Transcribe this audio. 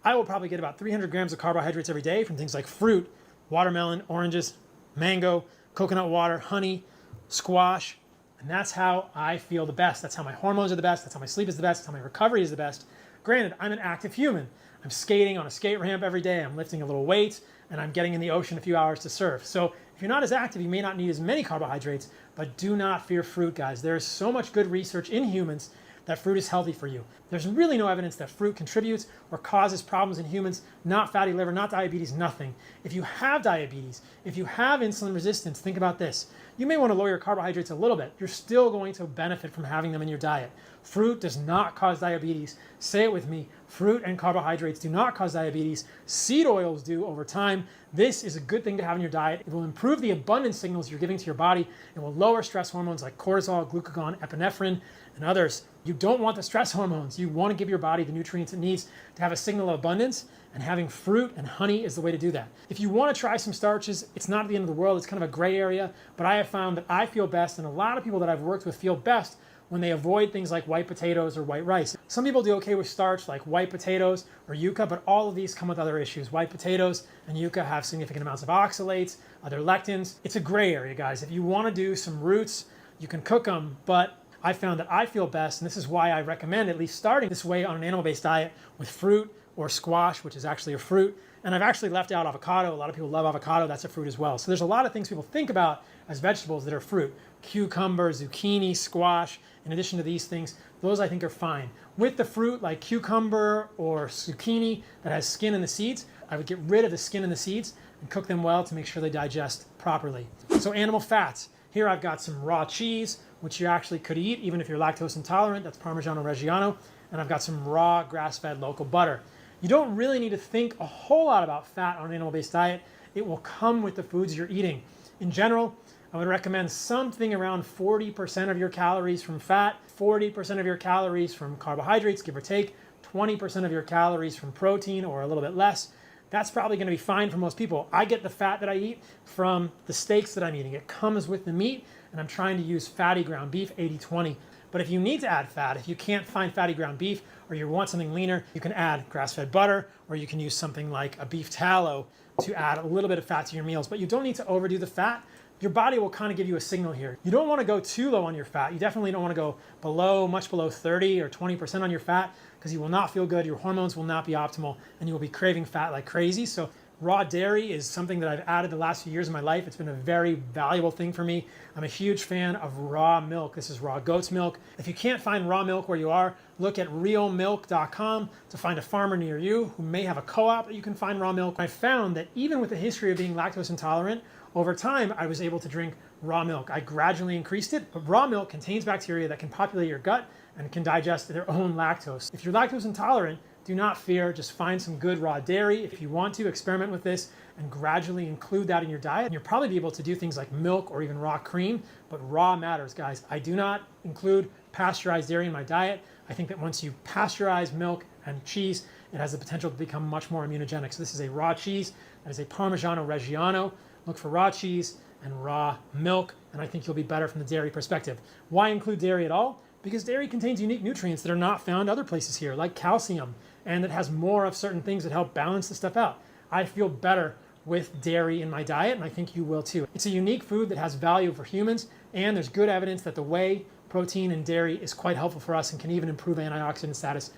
I will probably get about 300 grams of carbohydrates every day from things like fruit, watermelon, oranges, mango, coconut water, honey, squash. And that's how I feel the best. That's how my hormones are the best. That's how my sleep is the best. That's how my recovery is the best. Granted, I'm an active human. I'm skating on a skate ramp every day. I'm lifting a little weight, and I'm getting in the ocean a few hours to surf. So if you're not as active, you may not need as many carbohydrates, but do not fear fruit, guys. There is so much good research in humans that fruit is healthy for you. There's really no evidence that fruit contributes or causes problems in humans, not fatty liver, not diabetes, nothing. If you have diabetes, if you have insulin resistance, think about this. You may want to lower your carbohydrates a little bit. You're still going to benefit from having them in your diet. Fruit does not cause diabetes. Say it with me. Fruit and carbohydrates do not cause diabetes. Seed oils do over time. This is a good thing to have in your diet. It will improve the abundance signals you're giving to your body. It will lower stress hormones like cortisol, glucagon, epinephrine, and others. You don't want the stress hormones. You want to give your body the nutrients it needs to have a signal of abundance, and having fruit and honey is the way to do that. If you want to try some starches, it's not the end of the world. It's kind of a gray area, but I have found that I feel best, and a lot of people that I've worked with feel best when they avoid things like white potatoes or white rice. Some people do okay with starch like white potatoes or yuca, but all of these come with other issues. White potatoes and yuca have significant amounts of oxalates, other lectins. It's a gray area, guys. If you want to do some roots, you can cook them, but I found that I feel best, and this is why I recommend at least starting this way on an animal-based diet with fruit or squash, which is actually a fruit. And I've actually left out avocado. A lot of people love avocado. That's a fruit as well. So there's a lot of things people think about as vegetables that are fruit. Cucumber, zucchini, squash. In addition to these things, those I think are fine. With the fruit like cucumber or zucchini that has skin and the seeds, I would get rid of the skin and the seeds and cook them well to make sure they digest properly. So animal fats. Here I've got some raw cheese, which you actually could eat even if you're lactose intolerant. That's Parmigiano Reggiano. And I've got some raw grass-fed local butter. You don't really need to think a whole lot about fat on an animal-based diet. It will come with the foods you're eating. In general, I would recommend something around 40% of your calories from fat, 40% of your calories from carbohydrates, give or take, 20% of your calories from protein or a little bit less. That's probably going to be fine for most people. I get the fat that I eat from the steaks that I'm eating. It comes with the meat, and I'm trying to use fatty ground beef, 80-20. But if you need to add fat, if you can't find fatty ground beef or you want something leaner, you can add grass-fed butter, or you can use something like a beef tallow to add a little bit of fat to your meals. But you don't need to overdo the fat. Your body will kind of give you a signal here. You don't want to go too low on your fat. You definitely don't want to go below, much below 30 or 20% on your fat, because you will not feel good. Your hormones will not be optimal, and you will be craving fat like crazy. So raw dairy is something that I've added the last few years of my life. It's been a very valuable thing for me. I'm a huge fan of raw milk. This is raw goat's milk. If you can't find raw milk where you are, look at realmilk.com to find a farmer near you who may have a co-op that you can find raw milk. I found that even with a history of being lactose intolerant, over time, I was able to drink raw milk. I gradually increased it, but raw milk contains bacteria that can populate your gut and can digest their own lactose. If you're lactose intolerant, do not fear, just find some good raw dairy. If you want to, experiment with this and gradually include that in your diet. And you'll probably be able to do things like milk or even raw cream, but raw matters, guys. I do not include pasteurized dairy in my diet. I think that once you pasteurize milk and cheese, it has the potential to become much more immunogenic. So this is a raw cheese. That is a Parmigiano Reggiano. Look for raw cheese and raw milk, and I think you'll be better from the dairy perspective. Why include dairy at all? Because dairy contains unique nutrients that are not found other places here, like calcium, and it has more of certain things that help balance the stuff out. I feel better with dairy in my diet, and I think you will too. It's a unique food that has value for humans, and there's good evidence that the whey protein in dairy is quite helpful for us and can even improve antioxidant status